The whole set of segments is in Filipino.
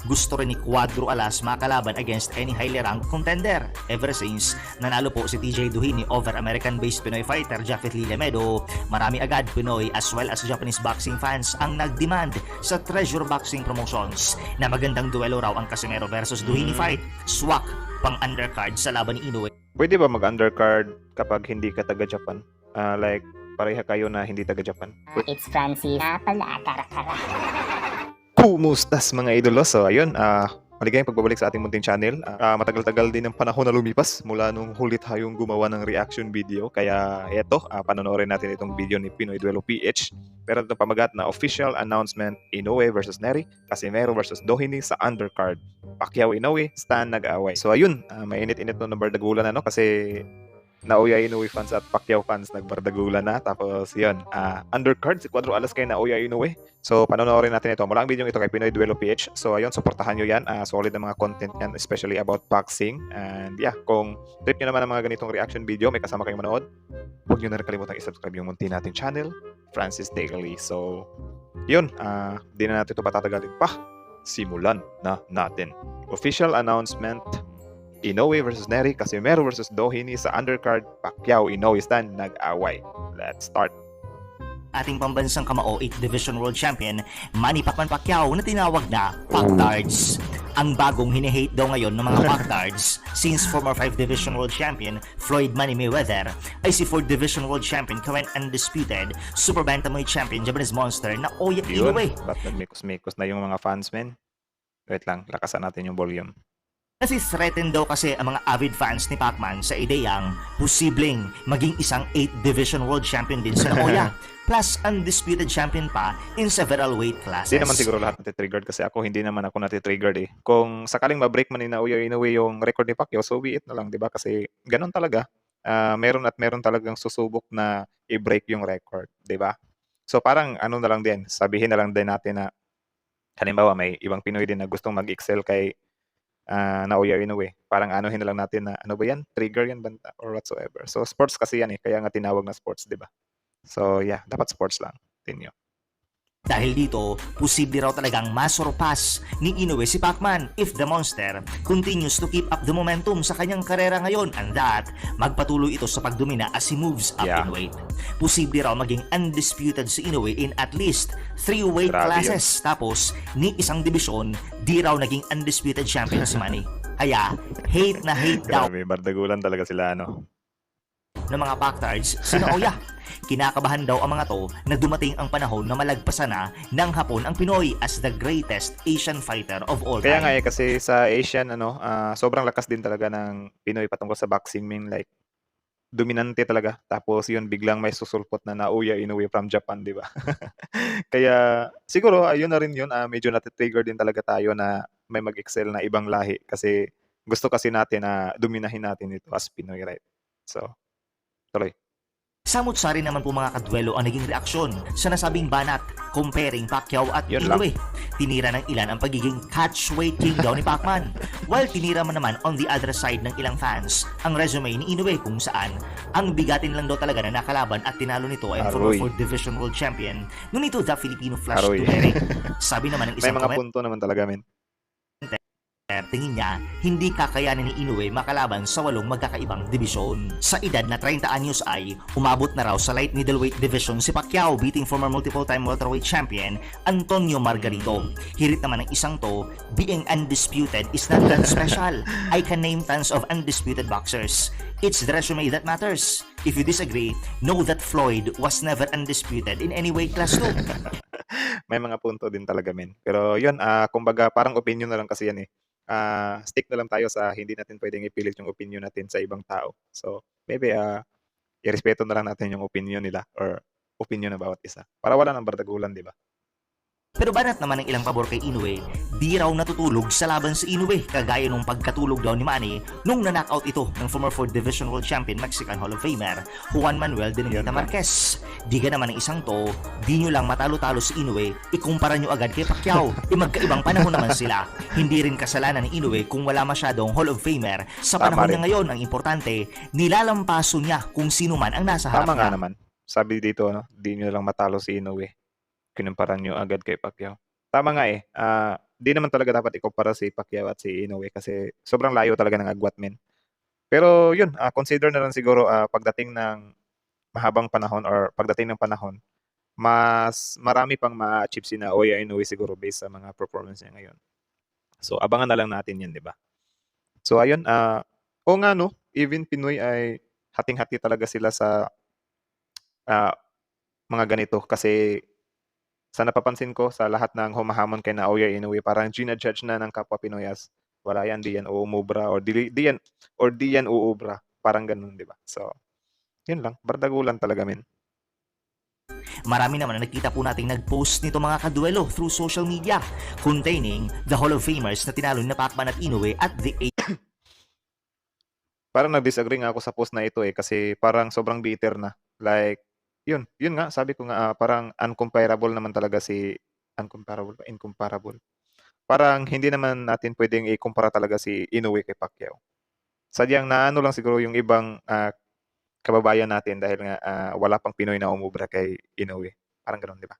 gusto rin ni Cuadro Alas makalaban against any highly ranked contender. Ever since nanalo po si TJ Duhini over American-based Pinoy fighter Japheth Lilemedo, marami agad Pinoy as well as Japanese boxing fans ang nag-demand sa Treasure Boxing Promotions na magandang duelo raw ang Casimero versus Duhini fight. Swak pang undercard sa laban ni Inoue. Pwede ba mag-undercard kapag hindi ka taga-Japan? Like, pareha kayo na hindi taga-Japan? It's Francis. Pala, kara-kara. Kumustas mga idolo? So ayun, maligayang pagbabalik sa ating munting channel. Matagal-tagal din ng panahon na lumipas mula nung huli tayong gumawa ng reaction video. Kaya eto, panonoorin natin itong video ni Pinoy Duelo PH. Pero ito pamagat na official announcement, Inoue versus Nery, Casimero versus Doheny sa undercard. Pacquiao Inoue, Stan nag-aaway. So ayun, mainit-init no ng bardagulan na, no? Kasi Naoya Inoue fans at Pacquiao fans nagbardagulan na. Tapos yun, undercard si Cuadro Alas kay Naoya Inoue. So panonoorin natin ito. Mula ang video ito kay Pinoy Duelo PH. So ayun, supportahan nyo yan. Solid na mga content yan, especially about boxing. And yeah, kung trip nyo naman ang mga ganitong reaction video, may kasama kayong manood, huwag nyo na rin kalimutan i-subscribe yung munti natin channel, Francis Daily. So yun, di na natin ito patatagalin pa. Simulan na natin. Official announcement, Inoue versus Nery, Casimero versus Doheny sa undercard, Pacquiao Inoue Stan nag-away. Let's start. Ating pambansang kamao 8th Division World Champion Manny Pacman Pacquiao na tinawag na Pactards. Ang bagong hinihate daw ngayon ng mga Pactards since former 5th Division World Champion Floyd Manny Mayweather ay si 4th Division World Champion current undisputed Super Bantamweight Champion Japanese Monster na Oya Inoue. Ba't nagmikos-mikos na yung mga fans, men? Wait lang, lakasan natin yung volume. Nasi-threaten daw kasi ang mga avid fans ni Pacman sa ideyang posibleng maging isang 8th Division World Champion din sa Naoya, plus undisputed champion pa in several weight classes. Hindi naman siguro lahat natitriggered kasi hindi naman ako natitriggered eh. Kung sakaling ma-break man ni Naoya Inoue yung record ni Pacquiao, so be it na lang, di ba? Kasi ganun talaga. Meron talagang susubok na i-break yung record, di ba? So parang ano na lang din, sabihin na lang din natin na halimbawa may ibang Pinoy din na gustong mag-excel kay Naoya Inoue. Parang anuhin na lang natin na ano ba yan? Trigger yan banta or whatsoever. So sports kasi yan eh, kaya nga tinawag na sports, di ba? So yeah, dapat sports lang. Tinyo. Dahil dito, posible raw talagang masurpass ni Inoue si Pacman if the monster continues to keep up the momentum sa kanyang karera ngayon, and that magpatuloy ito sa pagdomina as he moves up in weight. Posible raw maging undisputed si Inoue in at least 3 weight classes. Tapos, ni isang dibisyon, di raw naging undisputed champion si Manny. Kaya, hate na hate daw Grabe, bardagulan talaga sila, ano? ng mga Pactards si Naoya. Kinakabahan daw ang mga to na dumating ang panahon na malagpasan na ng Hapon ang Pinoy as the greatest Asian fighter of all time. Kaya nga eh, kasi sa Asian, sobrang lakas din talaga ng Pinoy patungkol sa boxing, mean like, dominante talaga. Tapos yun, biglang may susulpot na Naoya Inoue from Japan, di ba? Kaya siguro, ayun na rin yun, medyo natitrigger din talaga tayo na may mag-excel na ibang lahi. Kasi gusto kasi natin na dominahin natin ito as Pinoy, right? So, tuloy. Samut-sari naman po mga kadwelo ang naging reaksyon sa nasabing banat comparing Pacquiao at Yun Inoue. Tinira ng ilan ang pagiging catchweight king daw ni Pacman, while tinira man naman on the other side ng ilang fans ang resume ni Inoue kung saan ang bigatin lang daw talaga na nakalaban at tinalo nito ay former 4th Division World Champion, ngunit the Filipino Flash to Eric. Sabi naman ng May isang mga punto naman talaga, men. tingin niya, hindi kakayanin ni Inoue makalaban sa 8 magkakaibang dibisyon. Sa edad na 30 anyos ay umabot na raw sa light middleweight division si Pacquiao, beating former multiple-time welterweight champion Antonio Margarito. Hirit naman ng isang to, being undisputed is not that special. I can name tons of undisputed boxers. It's the resume that matters. If you disagree, know that Floyd was never undisputed in any weight class too. May mga punto din talaga, men. Pero yun, kumbaga parang opinion na lang kasi yan eh. Stick na lang tayo sa hindi natin pwedeng ipilit yung opinion natin sa ibang tao. So, maybe irespeto na lang natin yung opinion nila or opinion ng bawat isa. Para wala nang bardagulan, di ba? Pero banat naman ng ilang pabor kay Inoue, di raw natutulog sa laban sa Inoue, kagaya nung pagkatulog daw ni Manny nung na-knockout ito ng former 4th Division World Champion Mexican Hall of Famer Juan Manuel de Nolita Marquez. Di ka naman ng isang to, di nyo lang matalo-talo si Inoue, ikumpara nyo agad kay Pacquiao. Magkaibang panahon naman sila. Hindi rin kasalanan ni Inoue kung wala masyadong Hall of Famer. Sa panahon niya ngayon, ang importante, nilalampaso niya kung sino man ang nasa harap Tama nga niya. naman. Sabi dito, di nyo lang matalo si Inoue. Kinumpara nyo agad kay Pacquiao. Tama nga eh. di naman talaga dapat ikumpara si Pacquiao at si Inoue kasi sobrang layo talaga ng agwat men. Pero yun, consider na lang siguro pagdating ng mahabang panahon or pagdating ng panahon, mas marami pang ma-achieve si Naoya Inoue siguro based sa mga performance niya ngayon. So abangan na lang natin 'yan, 'di ba? So ayun, oo nga 'no, even Pinoy ay hating-hati talaga sila sa ah, mga ganito kasi sa napapansin ko sa lahat ng humahamon kay Naoya Inoue parang gina-judge na ng kapwa Pinoy as wala yan, di yan uumubra or di yan uubra. Parang ganun, di ba? So, yun lang. Bardagulan talaga, men. Marami naman na nakita po nating nag-post nito mga kaduelo through social media containing the Hall of Famers na tinalo ni Pacman at Inoue at the Parang nag-disagree nga ako sa post na ito eh kasi parang sobrang bitter na. Like, yun nga, sabi ko nga parang uncomparable naman talaga si incomparable. Parang hindi naman natin pwedeng ikumpara talaga si Inoue kay Pacquiao. Sadyang naano lang siguro yung ibang kababayan natin dahil nga wala pang Pinoy na umubra kay Inoue. Parang ganoon, di ba?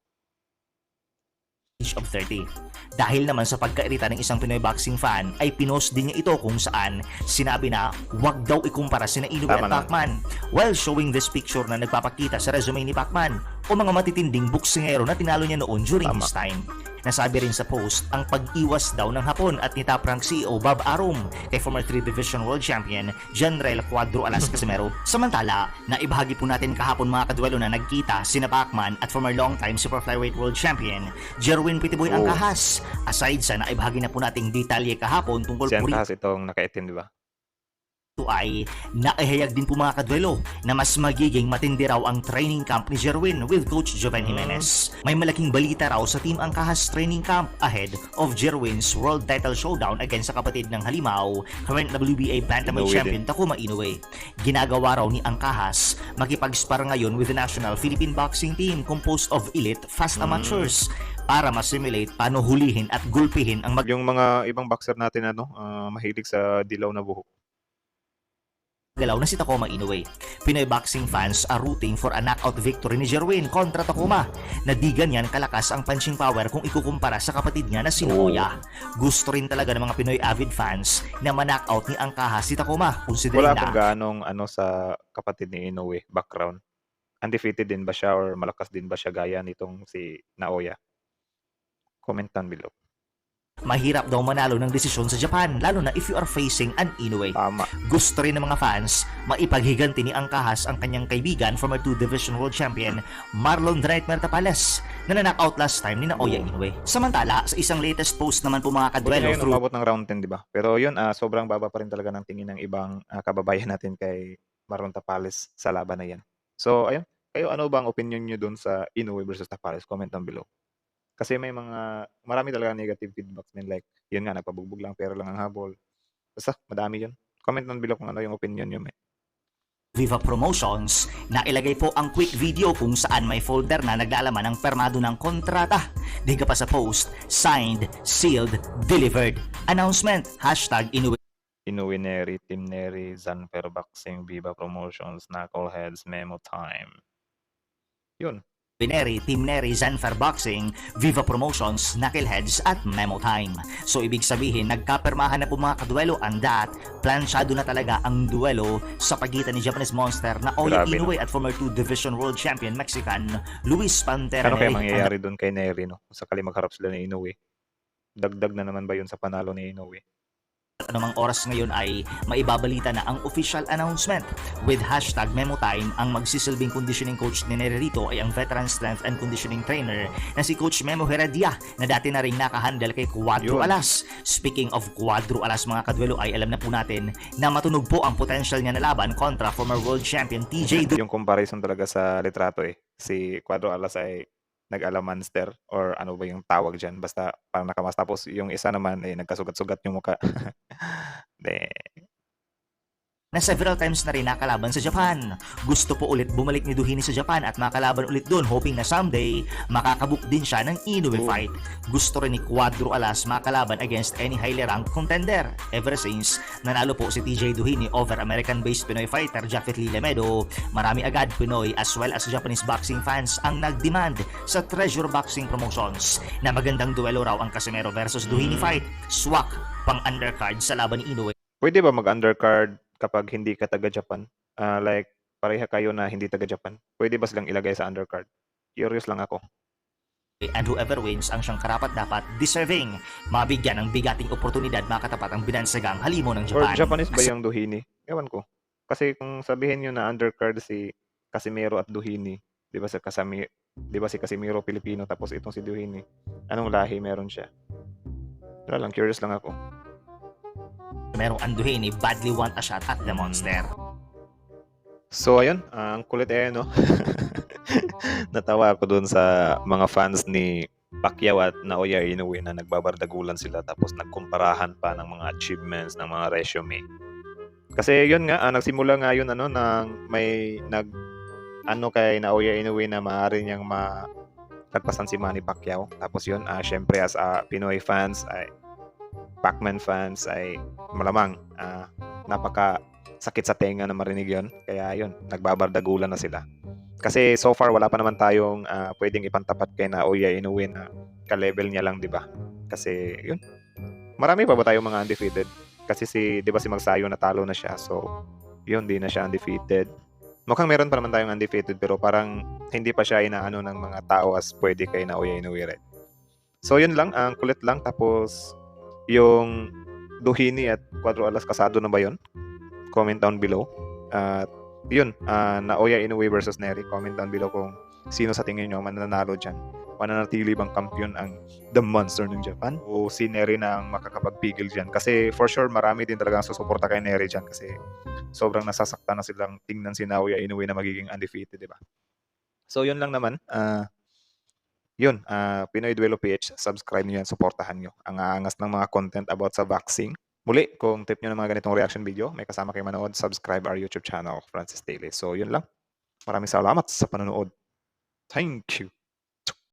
age of 30. Dahil naman sa pagkairita ng isang Pinoy boxing fan ay pinost din niya ito kung saan sinabi na wag daw ikumpara sina Inoue Tama at na. Pacman while showing this picture na nagpapakita sa resume ni Pacman o mga matitinding boksingero na tinalo niya noon during Tama. his time. Nasabi rin sa post ang pag-iwas daw ng Hapon at ni Top Rank CEO Bob Arum kay former 3 Division World Champion General Cuadro Alas Casimero. Samantala, naibahagi po natin kahapon mga kaduelo na nagkita sina Pacman at former long-time Super Flyweight World Champion Jerwin Pitbuy Oh. Angkahas. Aside sa naibahagi na po nating detalye kahapon tungkol Si po Antas itong nakaitim, di ba? ito ay naihayag din po mga kaduelo na mas magiging matindi raw ang training camp ni Jerwin with Coach Joven Jimenez. May malaking balita raw sa Team Angkahas training camp ahead of Jerwin's world title showdown against sa kapatid ng Halimaw, current WBA Bantamweight Inoue Champion Takuma Inoue. Ginagawa raw ni Angkahas makipag-spar ngayon with the National Philippine Boxing Team composed of elite fast amateurs para ma-simulate paano hulihin at gulpihin ang Yung mga ibang boxer natin mahilig sa dilaw na buhok. galaw na si Takuma Inoue. Pinoy boxing fans are rooting for a knockout victory ni Jerwin kontra Takuma na di ganyan kalakas ang punching power kung ikukumpara sa kapatid niya na si Naoya. Gusto rin talaga ng mga Pinoy avid fans na ma-knockout ni Angkahas si Takuma considering Wala na akong ganong sa kapatid ni Inoue background. Undefeated din ba siya or malakas din ba siya gaya nitong si Naoya? Comment down below. mahirap daw manalo ng desisyon sa Japan lalo na if you are facing an Inoue. Tama. Gusto rin ng mga fans maipaghiganti ni Angkahas ang kanyang kaibigan former 2 Division World Champion Marlon The Nightmare Tapales na na-knockout last time ni Naoya Inoue. Samantala, sa isang latest post naman po mga Buti kaduelo ngayon through umabot ng round 10, di ba? Pero yun, sobrang baba pa rin talaga ng tingin ng ibang kababayan natin kay Marlon Tapales sa laban na yan. So, ayun. Kayo, ano ba ang opinion nyo dun sa Inoue versus Tapales? Comment down below. Kasi marami talaga negative feedbacks din. Like, yun nga, nagpabugbog lang, pero lang ang habol. Basta, madami yun. Comment down below kung ano yung opinion nyo, may. Viva Promotions na ilagay po ang quick video kung saan may folder na naglalaman ng permado ng kontrata. Diga pa sa post, signed, sealed, delivered. Announcement, hashtag Inoue Inoue Neri, Team Neri, Zanfer Boxing, Viva Promotions, Knuckleheads, Memo Time. Yun. Bineri, Team Neri, Zanfer Boxing, Viva Promotions, Knuckleheads at Memo Time. So ibig sabihin, nagkapermahan na po mga kaduelo and that plansyado na talaga ang duelo sa pagitan ni Japanese Monster na Oya Grabe, no? Inoue at former 2 Division World Champion Mexican Luis Pantera Ano kaya Neri. mangyayari doon kay Neri, no? Kung sakali magharap sila ni Inoue. Dagdag na naman ba yun sa panalo ni Inoue? Anumang oras ngayon ay maibabalita na ang official announcement with hashtag Memo Time. Ang magsisilbing conditioning coach ni Neri rito ay ang veteran strength and conditioning trainer na si Coach Memo Heredia na dati na rin nakahandle kay Cuadro Yun. Alas. Speaking of Cuadro Alas mga kaduelo ay alam na po natin na matunog po ang potential niya na laban kontra former world champion TJ Yung comparison talaga sa litrato eh. Si Cuadro Alas ay nag-alamanster or ano ba yung tawag dyan. Basta parang nakamas. Tapos yung isa naman ay nagkasugat-sugat yung muka. De, na several times na rin nakalaban sa Japan. Gusto po ulit bumalik ni Duhini sa Japan at makalaban ulit doon, hoping na someday makakabook din siya ng Inoue fight. Gusto rin ni Cuadro Alas makalaban against any highly ranked contender. Ever since nanalo po si TJ Duhini over American-based Pinoy fighter Japhet Lee Lemedo, marami agad Pinoy as well as Japanese boxing fans ang nagdemand sa Treasure Boxing Promotions na magandang duelo raw ang Casimero versus Duhini fight. Swak pang undercard sa laban ni Inoue. Pwede ba mag-undercard kapag hindi ka taga-Japan? Like, pareha kayo na hindi taga-Japan. Pwede ba silang ilagay sa undercard? Curious lang ako. And whoever wins ang siyang karapat-dapat deserving mabigyan ng bigating oportunidad makatapat ang binansagang halimo ng Or Japan. Japanese ba yung Duhini? Ewan ko. Kasi kung sabihin nyo na undercard si Casimero at Duhini, di ba si Casimero Pilipino tapos itong si Duhini, anong lahi meron siya? Wala lang, curious lang ako. Merong Duhini badly want a shot at the monster. So ayun, ang kulit no. Natawa ako dun sa mga fans ni Pacquiao at Naoya Inoue na nagbabardagulan sila tapos nagkumparahan pa ng mga achievements, ng mga resume. Kasi yun nga, nagsimula nga yun nang may kay Naoya Inoue na maaari niyang lagpasan si Manny Pacquiao. Tapos yun, syempre as Pinoy fans, Pacman fans ay malamang napaka sakit sa tenga na marinig yun. Kaya yun, nagbabardagulan na sila. Kasi so far wala pa naman tayong pwedeng ipantapat kay Naoya Inoue na ka-level niya lang, 'di ba? Kasi yun. Marami pa ba tayong mga undefeated? Kasi 'di ba si Magsayo natalo na siya. So, yun, di na siya undefeated. Mukhang meron pa naman tayong undefeated pero parang hindi pa siya inaano ng mga tao as pwede kay Naoya Inoue rin. So, yun lang, ang kulit lang. Tapos yung Duhini at Cuadro Alas, kasado na ba yun? Comment down below. At yun, Naoya Inoue versus Nery. Comment down below kung sino sa tingin nyo mananalo dyan. Mananatili bang kampiyon ang The Monster ng Japan? O si Nery na ang makakapagpigil dyan? Kasi for sure, marami din talagang susuporta kay Nery dyan kasi sobrang nasasakta na silang tingnan si Naoya Inoue na magiging undefeated, di ba? So yun lang naman. Yun, Pinoy Duelo PH, subscribe nyo yan, supportahan nyo ang aangas ng mga content about sa boxing. Muli, kung tip nyo ng mga ganitong reaction video, may kasama kayo manood, subscribe our YouTube channel, Francis Daily. So yun lang. Maraming salamat sa panonood. Thank you.